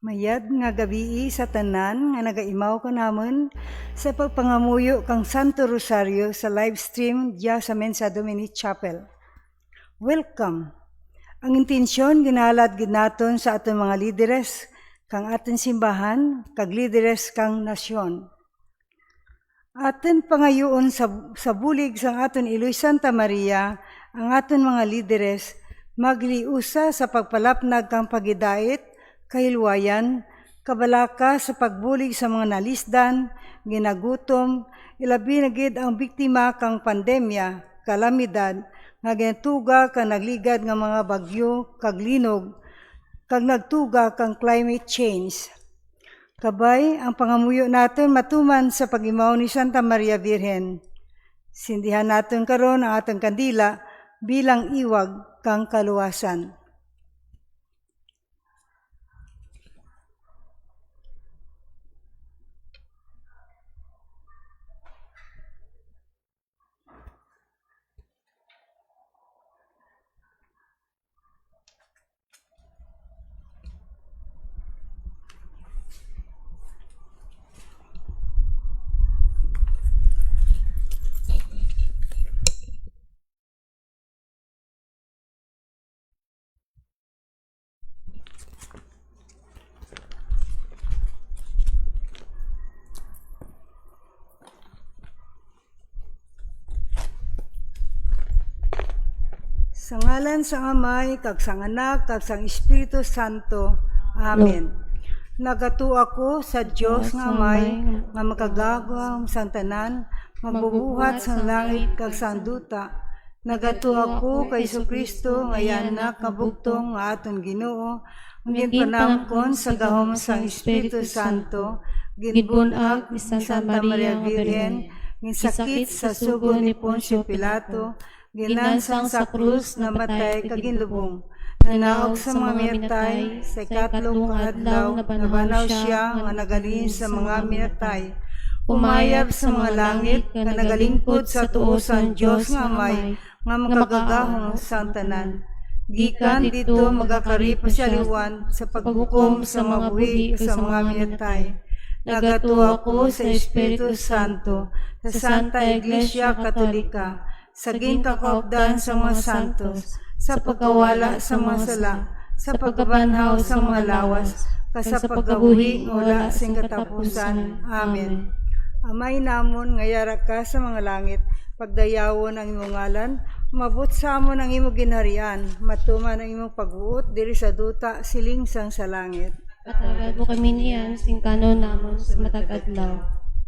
Mayad nga gabii sa tanan nga nagaimaw ko namon sa pagpangamuyo kang Santo Rosario sa live stream diya sa Mensa Domini Chapel. Welcome! Ang intensyon ginalad gid naton sa aton mga lideres kang aton simbahan kag lideres kang nasyon. Aton pangayoon sa bulig sang aton Iloy Santa Maria ang aton mga lideres magliusa sa pagpalapnag kang pagidait, kahilwayan, kabalaka sa pagbulig sa mga nalisdan, ginagutom, ilabi na gid ang biktima kang pandemya, kalamidad, nga ginatuga kang nagligad nga mga bagyo, kag linog, kag nagtuga kang climate change. Kabay, ang pangamuyo natin matuman sa pagimaw ni Santa Maria Virgen. Sindihan natin karon ang atong kandila bilang iwag kang kaluwasan. Sa ngalan sa Amay, kag sang Anak, kag sang Espiritu Santo. Amen. Nagatu ako sa Dios nga Amay, nga makagagawang sang tanan, magbubuhat sang langit kag sang duta. Nagatu ako kay Jesucristo nga Anak nga bugtong nga aton Ginoo, ang ginpanangkon sa gahom sang Espiritu Santo, ginbunag ni Santa Maria Virgen, ginsakit sa sugo ni Poncio Pilato, ginansang sa krus na matay kaginlubong, nanaog sa mga minatay, sa ikatlong adlaw, nabanaw siya nga nagalin sa mga minatay, umayab sa mga langit, nga nagalingkod sa tuosan Diyos nga Amay, nga makagagahong sang tanan. Gikan dito magakari pa siya liwan sa paghukom sa mga buhi sa mga minatay. Nagatu ako sa Espiritu Santo, sa Santa Iglesia Katolika, sa ginkakaupdan sa mga santos, sa pagkawala sa mga sala, sa pagkabanhaw sa mga lawas, sa pagkabuhi wala sing katapusan. Amen. Amay namon nga yara ka sa mga langit, pagdayawon ang imong ngalan, mabot sa amon ang imong ginharian, matuman ang imong pagbuot diri sa duta siling sang sa langit. Patagad mo kami niyan sing kanon namon sa matag adlaw.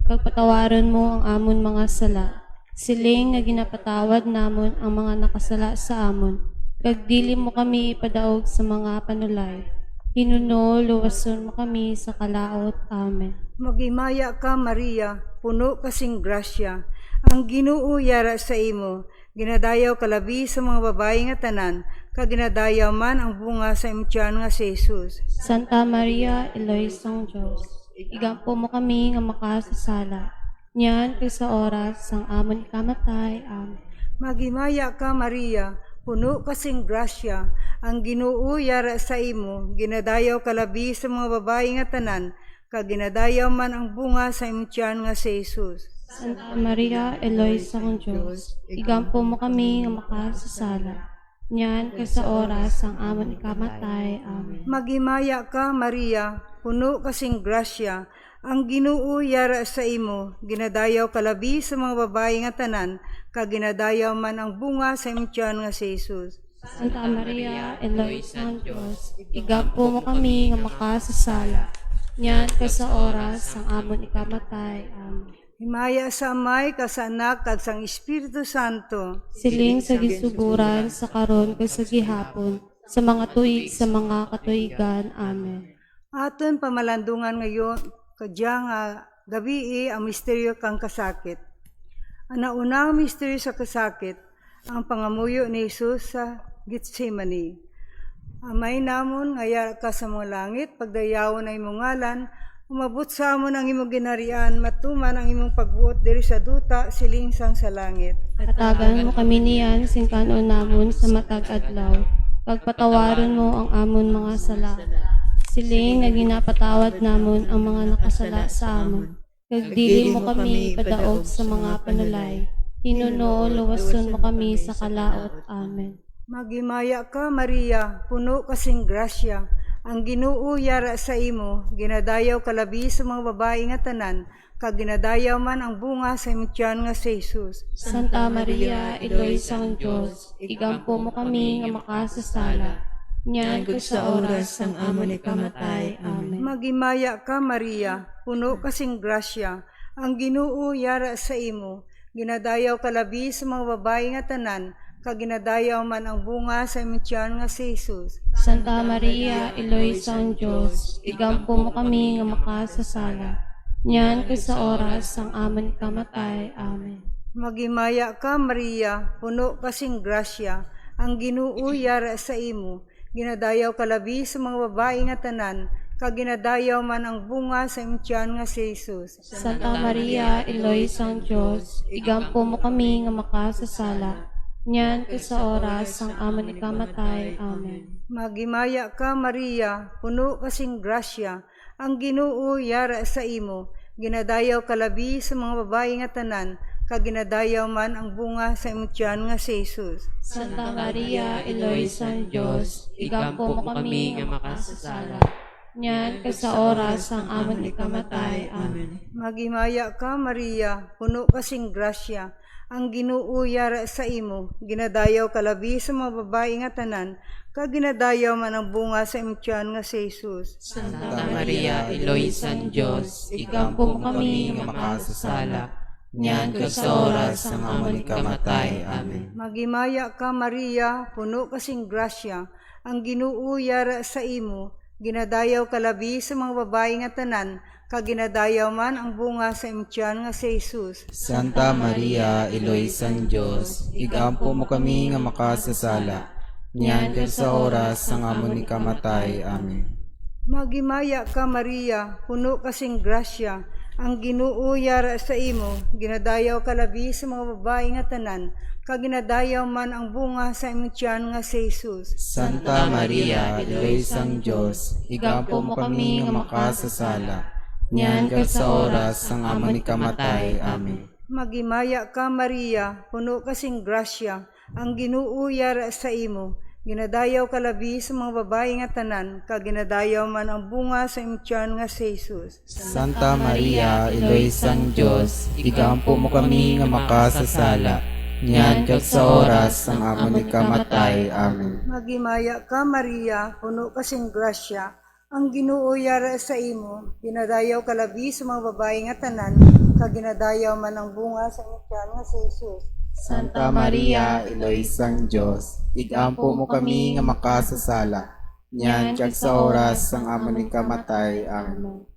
Pagpatawaron mo ang amon mga sala, siling nga ginapatawad namon ang mga nakasala sa amon. Kag dili mo kami ipadaog sa mga panulay. Hinuno, luwason mo kami sa kalaot. Amen. Magimaya ka, Maria, puno kasing grasya. Ang Ginoo yara sa imo, ginadayaw kalabi sa mga babae nga tanan, kag ginadayaw man ang bunga sa imong tiyan nga si Jesus. Santa Maria, Eloy sang Diyos, igampo mo kami nga makasasala. Nyan kay sa oras sang amon ikamatay. Amen. Magimaya ka, Maria, puno kasing grasya. Ang Ginoo yara sa imo, ginadayaw kalabi sa mga babae nga tanan, kag ginadayaw man ang bunga sa imong tiyan nga si Jesus. Santa Maria, Eloy sang Diyos, igampo mo kami nga makasasala. Nyan kay sa oras sang amon ikamatay. Amen. Magimaya ka, Maria, puno kasing grasya. Ang Ginoo yara sa imo, ginadayaw kalabi sa mga babae nga tanan, kag ginadayaw man ang bunga sa imong tiyan nga si Jesus. Santa Maria, Eloy sang Diyos, igampo mo kami nga makasasala. Nyan kay sa oras sang amon ikamatay. Amen. Himaya sa Amay, ka sa Anak, kag sang Espiritu Santo. Siling sa gisuguran, sa karon kag sa gihapon, sa mga tuig sa mga katuigan. Amen. Aton pamalandungan ngayon, kadya nga gabi ang misteryo kang kasakit. Ang naunang misteryo sa kasakit, ang pangamuyo ni Jesus sa Gethsemane. Amay namon ngaya ka sa mga langit, pagdayawon ang imong ngalan, umabot sa amon ang imong ginharian, matuman ang imong pagbuot diri sa duta siling sang sa langit. Katagan mo kami niyan sing kanon namon sa matag adlaw. Pagpatawaron mo ang amon mga sala. Siling nga ginapatawad namon ang mga nakasala sa amon. Kag dili mo kami padaog sa mga panulay. Hinunoo luwason mo kami sa kalaot. Amen. Magimaya ka, Maria, puno kasing grasya. Ang Ginoo yara sa imo, ginadayaw kalabi sa mga babae nga tanan, kag ginadayaw man ang bunga sa imong tiyan nga si Jesus. Santa Maria, Iloy sang Diyos, igampo mo kami nga makasasala. Nyan ko sa oras ang amon ikamatay. Amen. Magimaya ka, Maria, puno kasing grasya. Ang Ginoo yara sa imo, ginadayaw kalabi sa mga babae nga tanan, kag ginadayaw man ang bunga sa imong tiyan nga si Jesus. Santa Maria, Iloy sang Diyos, igampo mo kami nga makasasala. Nyan ko sa oras ang amon ikamatay. Amen. Magimaya ka, Maria, puno kasing grasya. Ang Ginoo yara sa imo, ginadayaw kalabi sa mga babae nga tanan, kag ginadayaw man ang bunga sa imong tiyan nga si Jesus. Santa Maria, Iloy sang Diyos, igampo mo kami nga makasasala. Nyan ko sa oras ang amon ikamatay. Amen. Magimaya ka, Maria, puno kasing grasya. Ang Ginoo yara sa imo, ginadayaw kalabi sa mga babae nga tanan, kag ginadayaw man ang bunga sa imong tiyan nga si Jesus. Santa Maria, Iloy sang Diyos, igampo mo kami nga makasasala. Nyan ko sa oras ang amon ikamatay. Amen. Magimaya ka, Maria, puno kasing grasya. Ang Ginoo yara sa imo, ginadayaw kalabi sa mga babae nga tanan, kag ginadayaw man ang bunga sa imong tiyan nga si Jesus. Santa Maria, Eloy San Diyos, igampo mo kami nga makasasala. Nyan ko sa oras ang amon ikamatay. Amen. Magimaya ka, Maria, puno kasing grasya. Ang Ginoo yara sa imo, ginadayaw kalabi sa mga babae nga tanan, kag ginadayaw man ang bunga sa imong tiyan nga si Jesus. Santa Maria, Eloy San Diyos, igampo mo kami nga makasasala. Nyan ko sa oras ang amon ikamatay. Amen. Magimaya ka, Maria, puno kasing grasya. Ang Ginoo yara sa imo, ginadayaw kalabi sa mga babae nga tanan, kag ginadayaw man ang bunga sa imong tiyan nga si Jesus. Santa Maria, Eloy San Diyos, igampo mo kami nga makasasala. Nyan ko sa oras ang amon ikamatay. Amen. Magimaya ka, Maria, puno kasing grasya. Ang Ginoo yara sa imo, ginadayaw kalabi sa mga babae nga tanan, kag ginadayaw man ang bunga sa imong tiyan nga si Jesus. Santa Maria, Eloy San Diyos, igampo mo kami nga makasasala. Nyan ko sa oras ang amon ikamatay. Amen. Magimaya ka, Maria, puno kasing grasya. Ang Ginoo yara sa imo, ginadayaw kalabi sa mga babae nga tanan, kag ginadayaw man ang bunga sa imong tiyan nga si Jesus. Santa Maria, Eloy San Diyos, igampo mo kami nga makasasala. Nyan kag sa oras ang amon ikamatay. Amen.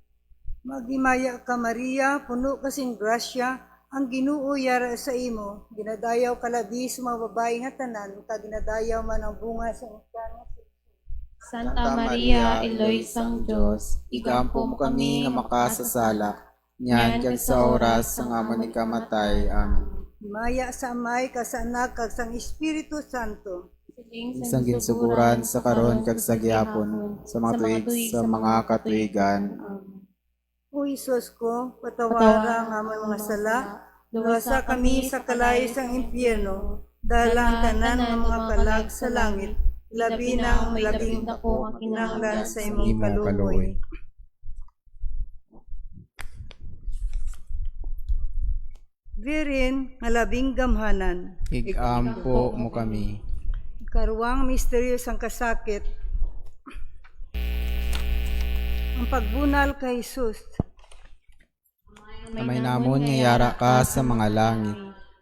Magimaya ka, Maria, puno kasing grasya. Ang Ginoo yara sa imo, ginadayaw kalabi sa mga babae nga tanan, kag ginadayaw man ang bunga sa imong tiyan nga si Jesus. Santa Maria, Eloy sang Diyos, igampo mo kami nga makasasala. Nyan kag sa oras ang amon ikamatay. Amen. Himaya sa Amay, ka sa Anak, kag sa Espiritu Santo. Isang ginsuguran sa karon kag sa gihapon, sa mga tuig sa mga katuigan. O Isus ko, patawara nga among mga sala, luwasa kami sa kalayo sang impyerno, dalang tanan ng mga kalag sa langit, labi na ang labing dako ang kinahanglan sa imong kaluoy. Virin, nga labing gamhanan, Igampo mo kami. karuwang misteryos ang kasakit, ang pagbunal kay Jesus. Kamay namon nga yara ka sa mga langit.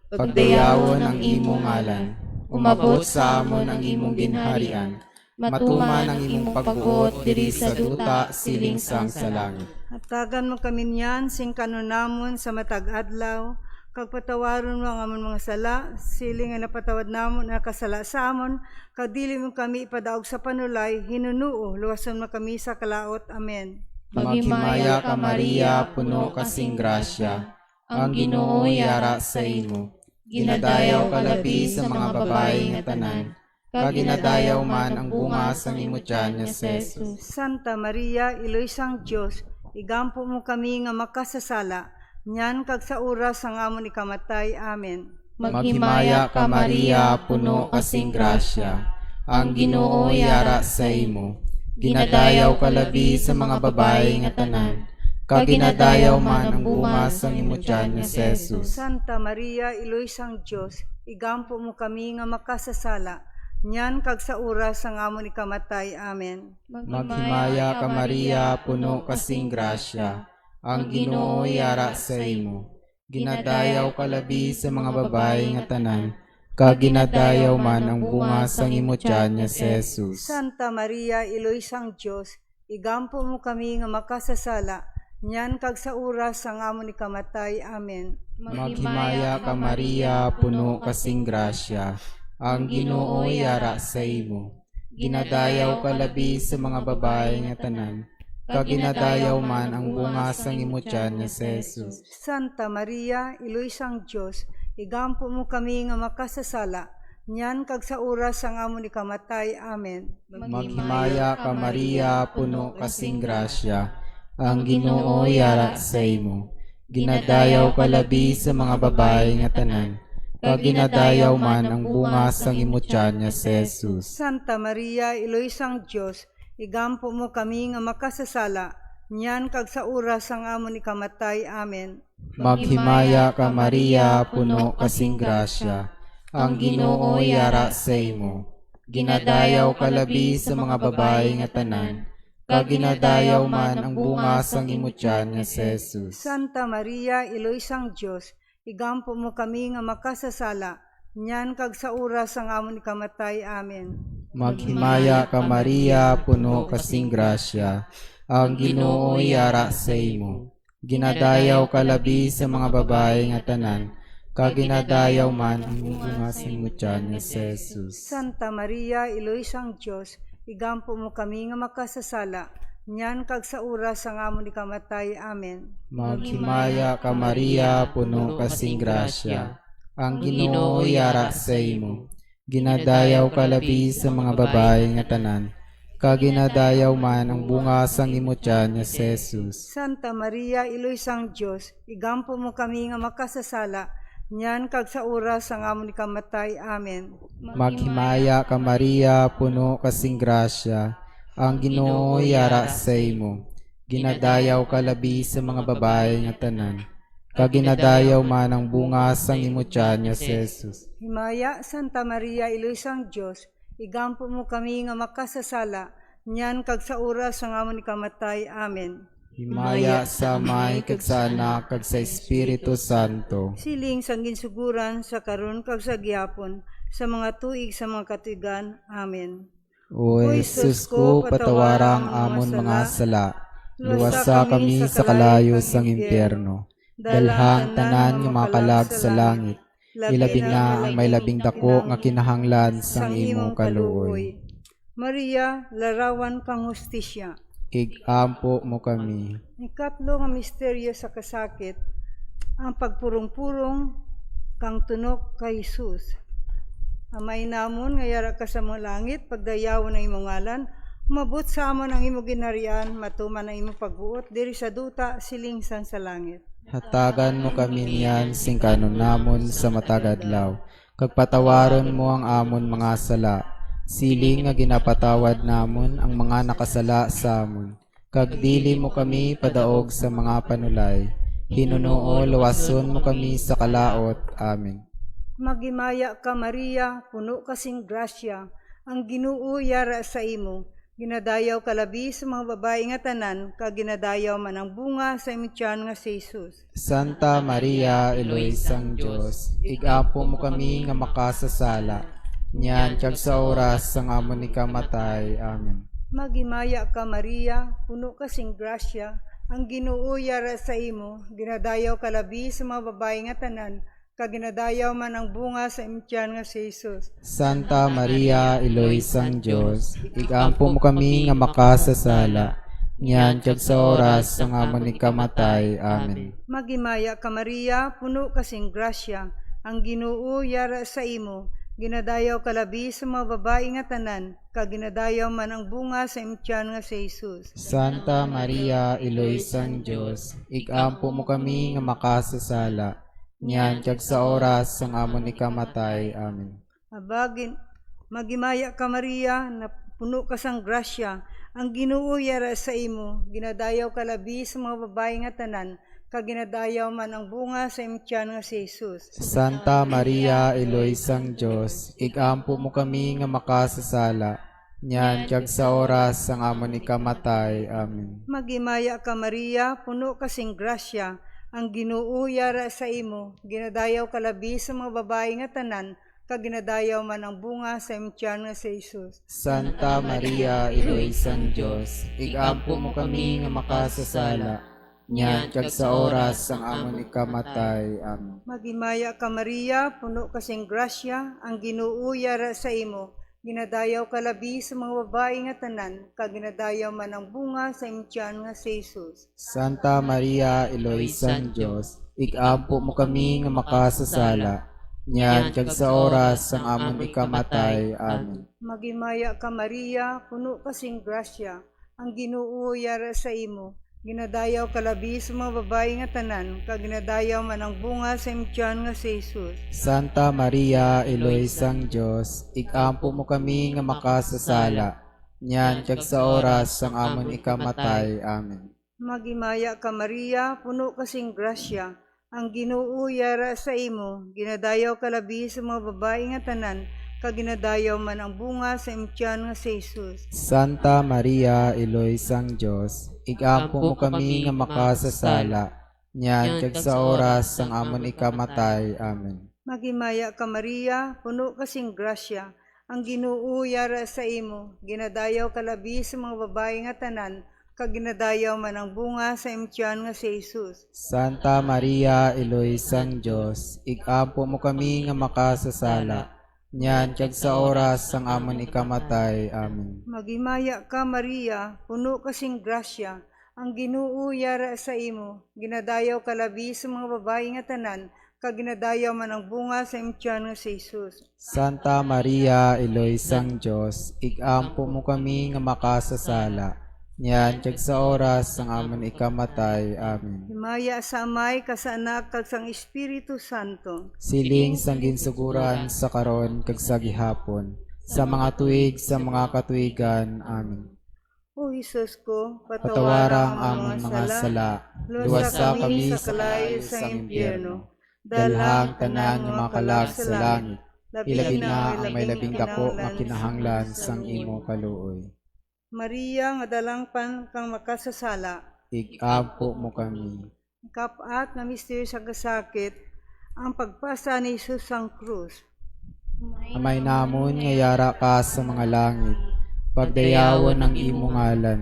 Pagdayawon ang imong ngalan. Umabot sa amon ang imong ginharian. Matuman ang imong pagbuot diri sa duta siling sang sa langit. Hatagan mo kami niyan, sing kanunamon sa matag adlaw, kag patawaron mo ang amon mga sala, siling nga napatawad namon na kasala sa amon, kag dili mo kami ipadaog sa panulay, hinunuo, luwason mo kami sa kalaot. Amen. Maghimaya ka Maria, puno kasing grasya. Ang Ginoo yara sa imo. Ginadayaw ka labi sa mga babae nga tanan. kaginadayaw man ang bunga sang imo tiyan nga si Jesus. Santa Maria, Iloy sang Dios, igampo mo kami nga makasasala, nyan kag sa oras sang amon ikamatay. Amen. Maghimaya ka Maria, puno kasing grasya, ang Ginoo yara sa imo. Ginadayaw ka labi sa mga babae nga tanan, kaginadayaw man ang bunga sang imo tiyan nga si Jesus. Santa Maria, Iloy sang Dios, igampo mo kami nga makasasala, nyan kag sa oras sang amon ikamatay. Amen. Maghimaya ka Maria, puno kasing grasya, ang Ginoo yara sa imo. Ginadayaw ka labi sa mga babae nga tanan, kaginadayaw man ang bunga sang imo tiyan nga si Jesus. Santa Maria, Iloy sang Dios, igampo mo kami nga makasasala, nyan kag sa oras sang amon ikamatay. Amen. Maghimaya ka Maria, puno kasing grasya, ang Ginoo yara sa imo. Ginadayaw ka labi sa mga babae nga tanan, kaginadayaw man ang bunga sang imo tiyan nga si Jesus. Santa Maria, Iloy sang Dios, igampo mo kami nga makasasala, nyan kag sa oras sang amon ikamatay. Amen. Maghimaya ka Maria, puno kasing grasya, ang Ginoo yara sa imo. Ginadayaw ka labi sa mga babae nga tanan, kaginadayaw man ang bunga sang imo tiyan nga si Jesus. Santa Maria, Iloy sang Dios, igampo mo kami nga makasasala, nyan kag sa oras sang amon ikamatay. Amen. Maghimaya ka Maria, puno kasing grasya, ang Ginoo yara sa imo. Ginadayaw ka labi sa mga babae nga tanan, kaginadayaw man ang bunga sang imo tiyan nga si Jesus. Santa Maria, Iloy sang Dios, igampo mo kami nga makasasala, nyan kag sa oras sang amon ikamatay. Amen. Maghimaya ka Maria, puno kasing grasya, ang Ginoo yara sa imo. Ginadayaw ka labi sa mga babae nga tanan, kaginadayaw man ang bunga sang imo tiyan nga si Jesus. Santa Maria, Iloy sang Dios, igampo mo kami nga makasasala, nyan kag sa oras sang amon ikamatay. Amen. Maghimaya ka Maria, puno kasing grasya, ang Ginoo yara sa imo. Ginadayaw ka labi sa mga babae nga tanan, kaginadayaw man ang bunga sang imo tiyan nga si Jesus. Santa Maria, Iloy sang Dios, igampo mo kami nga makasasala, nyan kag sa oras sang amon ikamatay. Amen. Maghimaya ka Maria, puno kasing grasya, ang Ginoo yara sa imo. Ginadayaw ka labi sa mga babae nga tanan, kaginadayaw man ang bunga sang imo tiyan nga si Jesus. Himaya, Santa Maria, Iloy sang Dios, igampo mo kami nga makasasala, nyan kag sa oras sang amon ikamatay. Amen. Himaya sa Amay kag sa Anak kag sa Espiritu Santo. Siling sang ginsuguran sa karon kag sa gihapon, sa mga tuig sa mga katuigan. Amen. O Jesus ko, patawarang amon mga sala, luwasa kami sa kalayo sang impyerno. Dalhang tanan nga makalag sa langit, ilabi na ang may labing dako nga kinahanglan sang imong kaluoy. Maria, larawan kang hustisya. Igampo mo kami. Ikatlo nga misteryo sa kasakit, ang pagpurong-purong kang tunok kay Jesus. Amay namon nga yara ka sa mga langit, pagdayawan ang imong ngalan, umabot sa amon ang imong ginharian, matuman ang imong pagbuot, diri sa duta, silingsan sa langit. Hatagan mo kami niyan sing kanon namon sa matagadlaw. Kag patawaron mo ang amon mga sala. Siling nga ginapatawad namon ang mga nakasala sa amon. Kag dili mo kami padaog sa mga panulay. Hinunoo luwason mo kami sa kalaot. Amen. Magimaya ka Maria, puno kasing grasya, ang Ginoo yara sa imo. Ginadayaw ka labi sa mga babae nga tanan, kag ginadayaw man ang bunga sa imong tiyan nga si Jesus. Santa Maria, Eloy sang Dios, igapo mo kami nga makasasala. Nyan kag sa oras sang amon ikamatay. Amen. Magimaya ka Maria, puno kasing grasya, ang Ginoo yara sa imo. Ginadayaw ka labi sa mga babae nga tanan, kag ginadayaw man ang bunga sa imong tiyan nga si Jesus. Santa Maria, Eloy sang Dios, igampo mo kami nga makasasala. Nyan kag sa oras sang amon ikamatay. Amen. Magimaya ka Maria, puno kasing grasya, ang Ginoo yara sa imo. ginadayaw kalabi sa mga babae nga tanan, kag ginadayaw man ang bunga sa imong tiyan nga si Jesus. Santa Maria, Iloy sang Dios, ikampo mo kami nga makasasala, niyan kag sa oras sang amon ikamatay. Amen. Abagin, magimaya ka Maria, na puno ka sang grasya, ang Ginoo yara sa imo, ginadayaw kalabi sa mga babae nga tanan, kag ginadayaw man ang bunga sa imong tiyan nga si Jesus. Santa Maria, Iloy sang Dios, ikampo mo kami nga makasasala, niyan kag sa oras sang amon ikamatay. Amen. Magimaya ka Maria, puno ka sing grasya, ang Ginoo yara sa imo, ginadayaw kalabi sa mga babae nga tanan, kag ginadayaw man ang bunga sa imong tiyan nga si Jesus. Santa Maria, Iloy sang Dios, ikampo mo kami nga makasasala, niyan kag sa oras sang amon ikamatay. Amen. Magimaya ka Maria, puno ka sing grasya, ang Ginoo yara sa imo, ginadayaw kalabi sa mga babae nga tanan, kag ginadayaw man ang bunga sa imong tiyan nga si Jesus. Santa Maria, Iloy sang Dios, ikampo mo kami nga makasasala, niyan kag sa oras sang amon ikamatay. Amen. Magimaya ka Maria, puno ka sing grasya, ang Ginoo yara sa imo, ginadayaw kalabi sa mga babae nga tanan, kag ginadayaw man ang bunga sa imong tiyan nga si Jesus. Santa Maria, Iloy sang Dios, ikampo mo kami nga makasasala, niyan kag sa oras sang amon ikamatay. Amen. Magimaya ka Maria, puno ka sing grasya, ang Ginoo yara sa imo, ginadayaw kalabi sa mga babae nga tanan, kag ginadayaw man ang bunga sa imong tiyan nga si Jesus. Santa Maria, Iloy sang Dios, ikampo mo kami nga makasasala, niyan kag sa oras sang amon ikamatay. Amen. Magimaya ka Maria, puno ka sing grasya, ang Ginoo yara sa imo, ginadayaw kalabi sa mga babae nga tanan, kag ginadayaw man ang bunga sa imong tiyan nga si Jesus. Santa Maria, Iloy sang Dios, ikampo mo kami nga makasasala, niyan kag sa oras sang amon ikamatay. Amen. Magimaya ka Maria, puno ka sing grasya, ang Ginoo yara sa imo, ginadayaw kalabi sa mga babae nga tanan, kag ginadayaw man ang bunga sa imong tiyan nga si Jesus. Santa Maria, Iloy sang Dios, ikampo mo kami nga makasasala, niyan kag sa oras sang amon ikamatay. Amen. Himaya sa Amay, ka sa Anak, kag sang Espiritu Santo. Siling sang ginsuguran sa karon kag sa gihapon, sa mga tuig sa mga katuigan. Amen. O Jesus ko, Patawarang amon mga sala, luwasa kami sa kalayo sa impyerno, dalhang tanan nga makalag sa langit, ilabi na ang may labing dako nga kinahanglan sang imo kaluoy. Maria, nga dalangpan kang makasasala. Ikampo mo kami. Kapat nga misteryo sa kasakit, ang pagpasa ni Jesus sang krus. Amay namon nga yara ka sa mga langit, pagdayawon ng imong ngalan,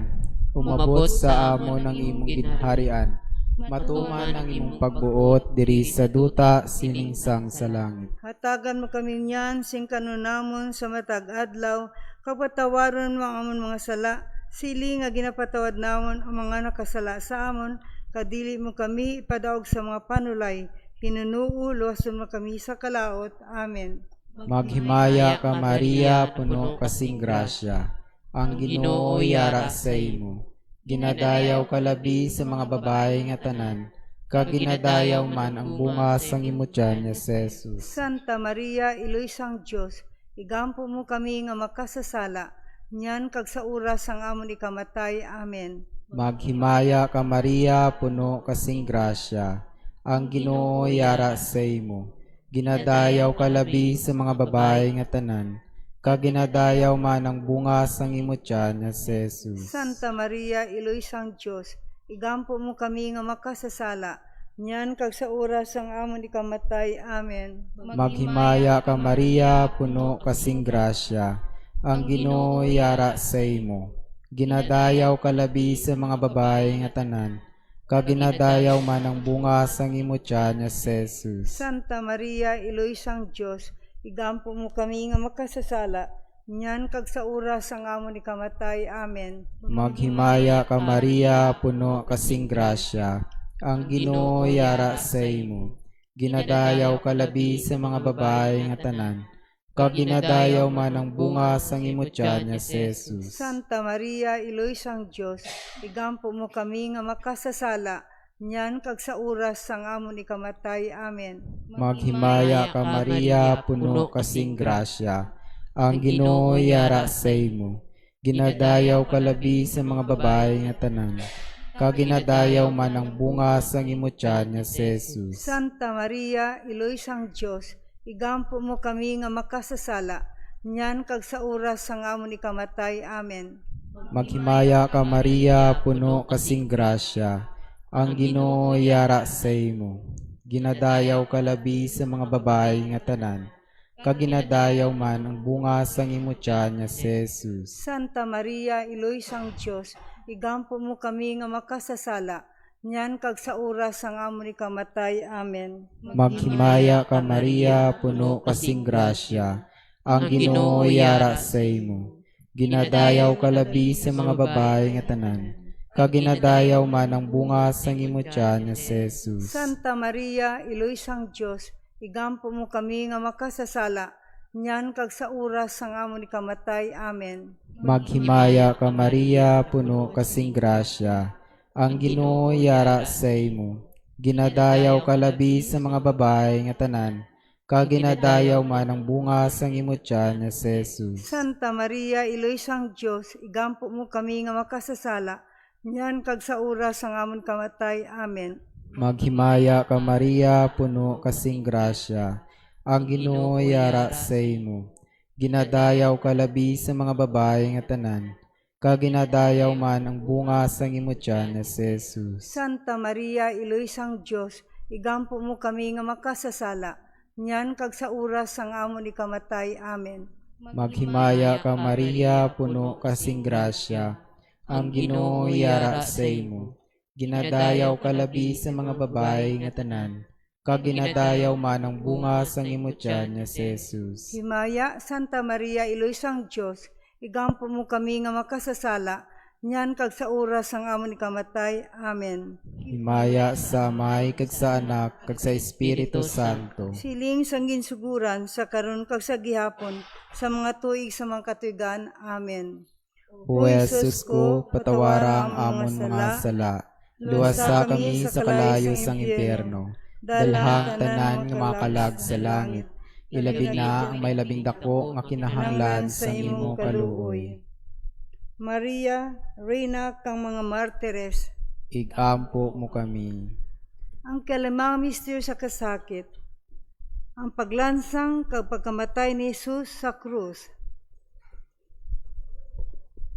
umabot sa amon ang imong ginharian, matuman ang imong pagbuot diri sa duta siningsang sa langit. Hatagan mo kami niyan, sing kanunamon sa matag adlaw, kapatawaron mo ang amon mga sala, sili nga ginapatawad namon ang mga nakasala sa amon, kadili mo kami ipadaog sa mga panulay, hinunuo, luwason mo kami sa kalaot. Amen. Maghimaya ka Maria, puno kasing grasya, ang Ginoo yara sa imo. Ginadayaw ka labi sa mga babae nga tanan, kag ginadayaw man ang bunga sang imo tiyan nga si Jesus. Santa Maria, Iloy sang Dios, igampo mo kami nga makasasala, nyan kag sa oras sang amon ikamatay. Amen. Maghimaya ka Maria, puno kasing grasya, ang Ginoo yara sa imo. Ginadayaw ka labi sa mga babae nga tanan, kag ginadayaw man ang bunga sang imo tiyan nga si Jesus. Santa Maria, Iloy sang Dios, igampo mo kami nga makasasala, nyan kag sa oras sang amon ikamatay. Amen. Maghimaya ka Maria, puno kasing grasya, ang Ginoo yara sa imo. Ginadayaw ka labi sa mga babae nga tanan, kag ginadayaw man ang bunga sang imo tiyan nga si Jesus. Santa Maria, Iloy sang Dios, igampo mo kami nga makasasala, nyan kag sa oras sang amon ikamatay. Amen. Maghimaya ka Maria, puno kasing grasya, ang Ginoo yara sa imo. Ginadayaw ka labi sa mga babae nga tanan, kaginadayaw man ang bunga sang imo tiyan nga si Jesus. Santa Maria, Iloy sang Dios, igampo mo kami nga makasasala, nyan kag sa oras sang amon ikamatay. Amen. Maghimaya ka Maria, puno kasing grasya. Ang Ginoo yara sa imo. Ginadayaw ka labi sa mga babae nga tanan. Kaginadayaw man ang bunga sang imo tiyan nga si Jesus. Santa Maria, Iloy sang Dios, igampo mo kami nga makasasala, nyan kag sa oras sang amon ikamatay. Amen. Maghimaya ka Maria, puno kasing grasya. Ang Ginoo yara sa imo. Ginadayaw ka labi sa mga babae nga tanan. Kaginadayaw man ang bunga sang imo tiyan nga si Jesus. Santa Maria, Iloy sang Dios, igampo mo kami nga makasasala, nyan kag sa oras sang amon ikamatay. Amen. Maghimaya ka Maria, puno kasing grasya. Ang Ginoo yara sa imo. Ginadayaw ka labi sa mga babae nga tanan. Kaginadayaw man ang bunga sang imo tiyan nga si Jesus. Santa Maria, Iloy sang Dios, igampo mo kami nga makasasala, nyan kag sa oras sang amon ikamatay. Amen. Maghimaya ka Maria, puno kasing grasya. Ang Ginoo yara sa imo. Ginadayaw ka labi sa mga babae nga tanan. Kaginadayaw man ang bunga sang imo tiyan nga si Jesus. Santa Maria, Iloy sang Dios, igampo mo kami nga makasasala, nyan kag sa oras sang amon kamatay. Amen. Maghimaya ka Maria, puno kasing grasya. Ang Ginoo yara sa imo. Ginadayaw ka labi sa mga babae nga tanan. Kaginadayaw man ang bunga sang imo tiyan nga si Jesus. Santa Maria, Iloy sang Dios, igampo mo kami nga makasasala, nyan kag sa oras sang amon ikamatay. Amen. Maghimaya ka Maria, puno kasing grasya. Ang Ginoo yara sa imo. Ginadayaw ka labi sa mga babae nga tanan. Kaginadayaw man ang bunga sang imo tiyan nga si Jesus. Himaya, Santa Maria, Iloy sang Dios, igampo mo kami nga makasasala, nyan kag sa oras sang amon ikamatay. Amen. Himaya sa Amay kag sa Anak kag sa Espiritu Santo. Siling sang ginsuguran sa karon kag sa gihapon sa mga tuig sa mga katuigan. Amen. O Jesus ko, patawara ang amon mga sala. Luwasa kami sa kalayo sang impyerno. Dalhang tanan nga mga kalag sa langit. Ilabi na ang may labing dako nga kinahanglan sa imo kaluoy. Maria, Reyna kang mga martires, Igampo mo kami. ang kalimang misteryo sa kasakit, ang paglansang kag pagkamatay ni Jesus sa krus.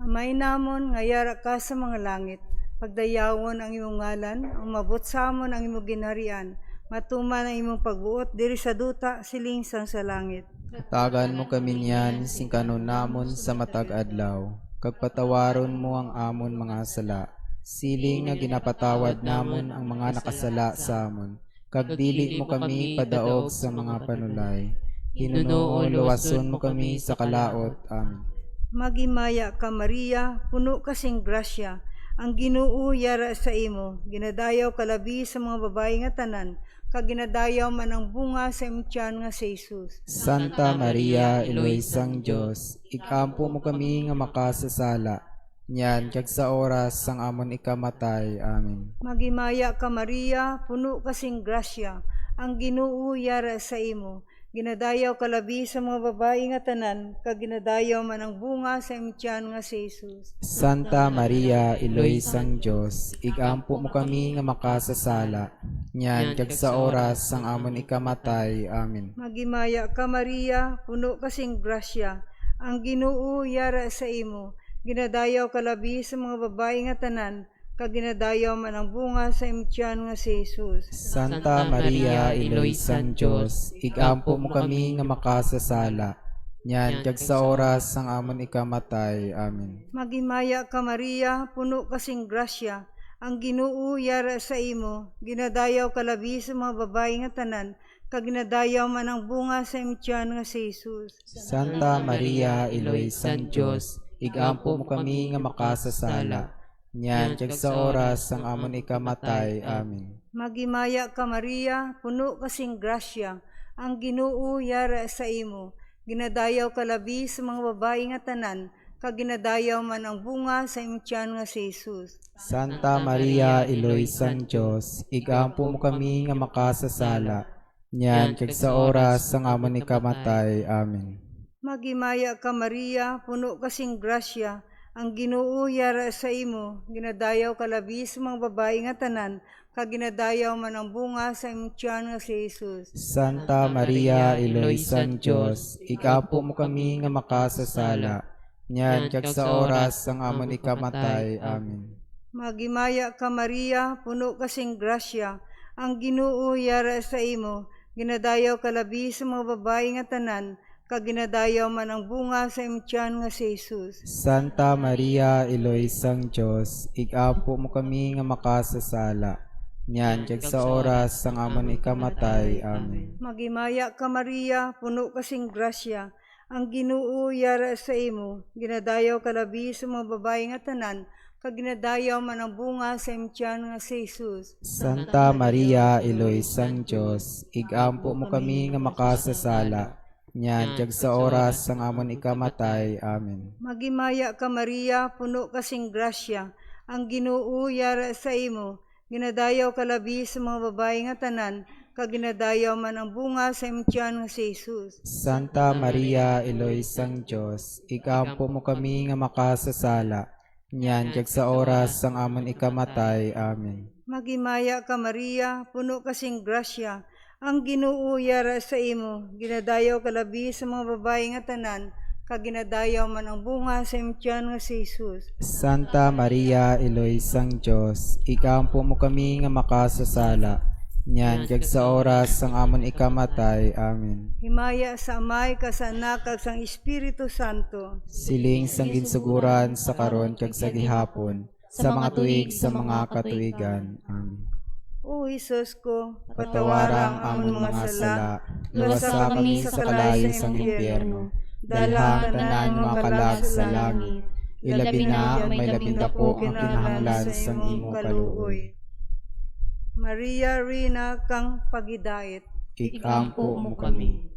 Amay namon nga yara ka sa mga langit, pagdayawon ang imong ngalan, umabot sa amon ang imong ginharian, matuman ang imong pagbuot diri sa duta siling sang sa langit. Tagan mo kami niyan sing kanon namon sa matag adlaw. Kag patawaron mo ang amon mga sala. Siling nga ginapatawad namon ang mga nakasala sa amon. Kag dili mo kami padaog sa mga panulay. Hinunoo luwason mo kami sa kalaot. Amen. Magimaya ka Maria, puno kasing grasya, ang Ginoo yara sa imo, ginadayaw ka labi sa mga babae nga tanan, kag ginadayaw man ang bunga sa imong tiyan nga si Jesus. Santa Maria, Iloy sang Dios, ikampo mo kami nga makasasala. Nyan kag sa oras sang amon ikamatay. Amen. Magimaya ka Maria, puno kasing grasya, ang Ginoo yara sa imo, ginadayaw ka labi sa mga babae nga tanan, kag ginadayaw man ang bunga sa imong tiyan nga si Jesus. Santa Maria, Iloy sang Dios, igampo mo kami nga makasasala. Nyan kag sa oras sang amon ikamatay. Amen. Magimaya ka Maria, puno kasing grasya, ang Ginoo yara sa imo, ginadayaw ka labi sa mga babae nga tanan, kag ginadayaw man ang bunga sa imong tiyan nga si Jesus. Santa Maria, Iloy sang Dios, igampo mo kami nga makasasala. Nyan kag sa oras sang amon ikamatay. Amen. Magimaya ka Maria, puno kasing grasya, ang Ginoo yara sa imo, ginadayaw ka labi sa mga babae nga tanan, kag ginadayaw man ang bunga sa imong tiyan nga si Jesus. Santa Maria, Iloy sang Dios, igampo mo kami nga makasasala. Nyan kag sa oras sang amon ikamatay. Amen. Magimaya ka Maria, puno kasing grasya, ang Ginoo yara sa imo, ginadayaw kalabi sa mga babae nga tanan, kag ginadayaw man ang bunga sa imong tiyan nga si Jesus. Santa Maria, Iloy sang Dios, igampo mo kami nga makasasala, nyan kag sa oras sang amon ikamatay. Amen. Magimaya ka Maria, puno kasing grasya, ang Ginoo yara sa imo, ginadayaw kalabi sa mga babae nga tanan, kag ginadayaw man ang bunga sa imong tiyan nga si Jesus. Santa Maria, Iloy sang Dios, igampo mo kami nga makasasala, nyan kag sa oras sang amon ikamatay. Amen. Magimaya ka Maria, puno kasing grasya, ang Ginoo yara sa imo, ginadayaw kalabi sa mga babae nga tanan, kag ginadayaw man ang bunga sa imong tiyan nga si Jesus. Santa Maria, Iloy sang Dios, igampo mo kami nga makasasala, nyan kag sa oras sang amon ikamatay. Amen. Magimaya ka Maria, puno kasing grasya, ang Ginoo yara sa imo, ginadayaw kalabi sa mga babae nga tanan, kag ginadayaw man ang bunga sa imong tiyan nga si Jesus. Santa Maria, Iloy sang Dios, igampo mo kami nga makasasala, nyan kag sa oras sang amon ikamatay. Amen. Magimaya ka Maria, puno kasing grasya, ang Ginoo yara sa imo, ginadayaw kalabi sa mga babae nga tanan, kag ginadayaw man ang bunga sa imong tiyan nga si Jesus. Santa Maria, Iloy sang Dios, igampo mo kami nga makasasala, nyan kag sa oras sang amon ikamatay. Amen. Magimaya ka Maria, puno kasing grasya, ang Ginoo yara sa imo, ginadayaw kalabi sa mga babae nga tanan, kag ginadayaw man ang bunga sa imong tiyan nga si Jesus. Santa Maria, Iloy sang Dios, igampo mo kami nga makasasala, nyan kag sa oras sang amon ikamatay. Amen. Himaya sa Amay, ka sa Anak, kag sa Espiritu Santo. Siling sang ginsuguran sa karon kag sa gihapon, sa mga tuig sa mga katuigan. Amen. O Jesus ko, Patawarang amon mga sala, luwasa kami sa kalayo sang impyerno, dalhang tanan mga kalag sa langit, ilabi na may labindapo ang kinahanglan sang imong kaluoy. Maria, Rina, kang pagidait. Ikampo mo kami.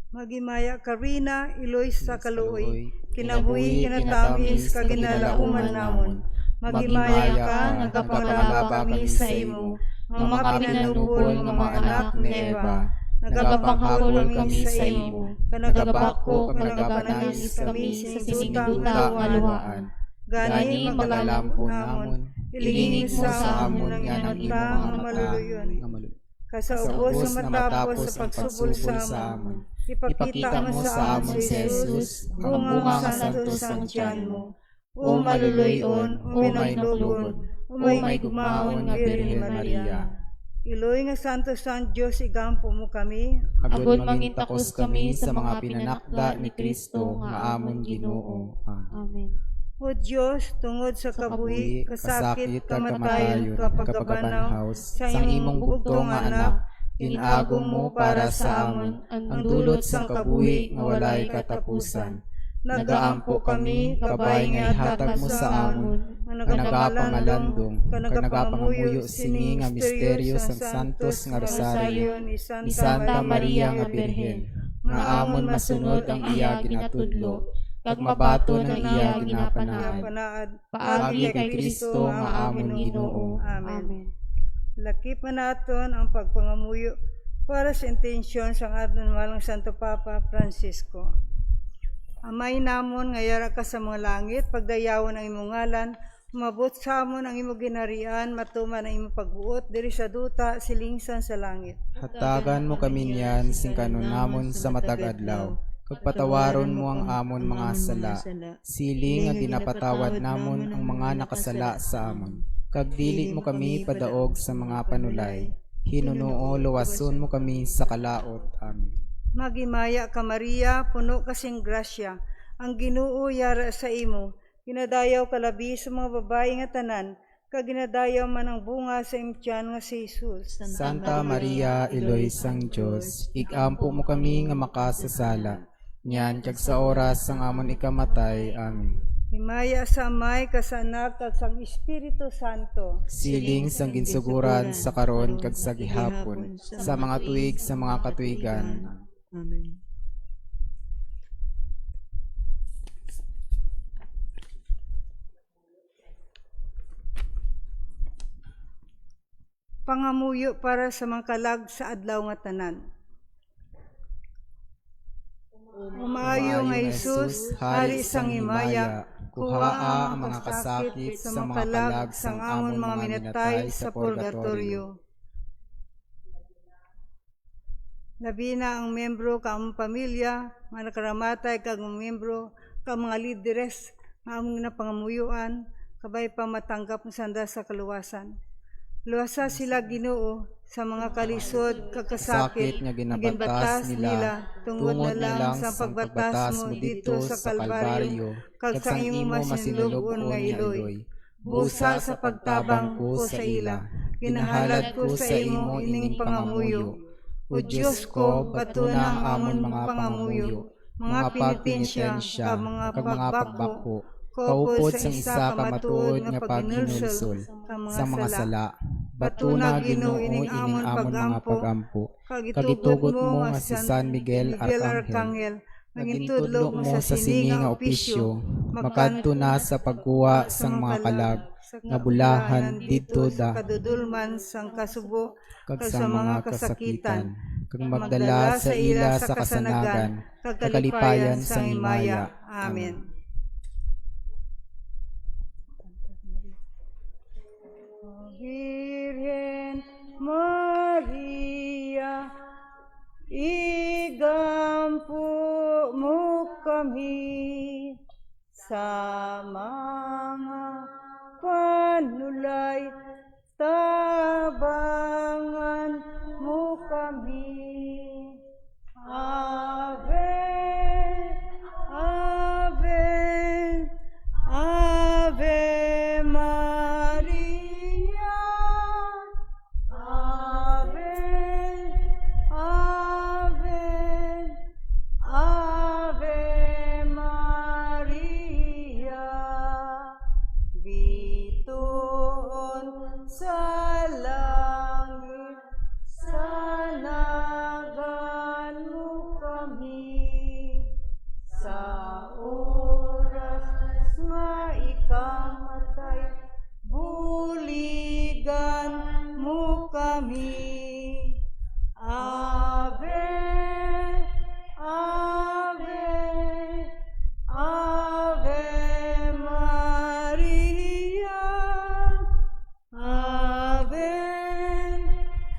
Magimaya ka Rina, Iloy sa kaluoy, kinabuhi kinatamis ka ginalauman namon. Magimaya ka, nagkapangalawa kami sa imo, ang mga pinanubol ng mga anak ni Eva. Nagapanghapon kami sa imo, kanagabako, kanagapanangis kami sa sinigduta nga luhaan. Gani magalampo namon, ilingin sa amon ng inanta nga maluluyon. Kasaubos sa matapos sa pagsubol sa amon, ipakita mo sa amon si Jesus, ang bunga santos ang tiyan mo. O maluluyon, o may naglugon, o may gumahon nga Birhen Maria. Iloy nga santos ang Diyos, igampo mo kami. Agud mangintakos kami sa mga pinanakda ni Kristo nga amon Ginoo. Amen. Amen. O Diyos, tungod sa kabuhi, kasakit, kamatayon, kapagkabanhaw sa imong bugtong nga anak, inagom mo para sa amon ang dulot sang kabuhi nga walay katapusan. Nagaampo kami, kabay nga ihatag mo sa amon, nga nagapangalandong, nagapangamuyo sini nga misteryo sang santos nga rosaryo, ni Santa Maria nga Birhen, nga amon masunod ang iya ginatudlo, kag mabato ng iya ginapanaad. Paagi kay Kristo nga amon Ginoo. Amen. Lakip man naton ang pagpangamuyo para sa intensyon sang aton malang Santo Papa Francisco. Amay namon nga yara ka sa mga langit, pagdayawon ang imong ngalan, umabot sa amon ang imong ginharian, matuman ang imong pagbuot diri sa duta silingsan sa langit. Hatagan mo kami niyan sing kanon namon sa matag adlaw. Kag patawaron mo ang amon mga sala, siling nga ginapatawad namon ang mga nakasala sa amon. Kag dili mo kami padaog sa mga panulay, hinunoo luwason mo kami sa kalaot. Amen. Magimaya ka Maria, puno kasing grasya, ang Ginoo yara sa imo, ginadayaw kalabi sa mga babae nga tanan, kag ginadayaw man ang bunga sa imong tiyan nga si Jesus. Santa Maria, Iloy sang Dios, igampo mo kami nga makasasala, nyan kag sa oras sang amon ikamatay. Amen. Himaya sa Amay, kag sa Anak, kag sa Espiritu Santo. Siling sang ginsuguran sa karon kag sa gihapon, sa mga tuig sa mga katuigan. Amen. Pangamuyo para sa mga kalag sa adlaw nga tanan. Umayo nga Jesus, hari sang himaya, kuhaa ang mga kasakit sa mga kalag sang amon mga minatay sa purgatorio. Labi na ang membro ka among pamilya, mga nakaramatay kag mga membro ka mga lideres nga among napangamuyuan, kabay pa matanggap ng sanda sa kaluwasan. Luwasa sila Ginoo sa mga kalisod Sakit kakasakit nga ginabatas nila, tungod na lang sa pagbatas mo dito sa Kalbaryo kag sa imo masinulog-on nga iloy. Busa sa pagtabang ko sa ila, ginahalad ko sa imo ining pangamuyo. O Diyos ko, batuna ang amon mga pangamuyo, mga penitensya kag mga pagbako, kaupod sa isa ka matuod nga paghinulsol sa mga sala. Batuna Ginoo ining amon mga pagampo, kag kagitugot mo nga si San Miguel Arcangel, nagintudlo mo sa sini nga opisyo, makadto na sa pagkuha sang mga kalag, nga bulahan dito sa da, kadudulman sang kasubo kag sa mga kasakitan, kag magdala sa ila sa kasanagan, kag kalipayan sang himaya. Amen. Virgen Maria, igampo mo kami sa mga panulay, tabangan mo kami. Ave, Ave, Ave Maria. Ave, Ave, Ave Maria. Bituon sa langit, sanagan mo kami. Sa oras nga ikamatay, buligan mo kami. Ave, Ave, Ave Maria. Ave,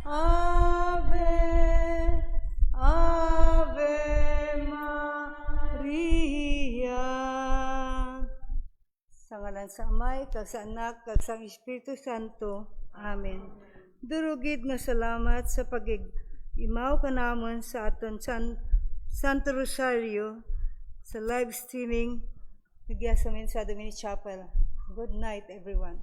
Ave, Ave Maria. Sa ngalan sa Amay, kag sa Anak, kag sa Espiritu Santo. Amen. Durugid nga salamat sa pag-imaw kanamon sa aton Santo Rosario sa live streaming nagya sa Dominic Chapel. Good night, everyone.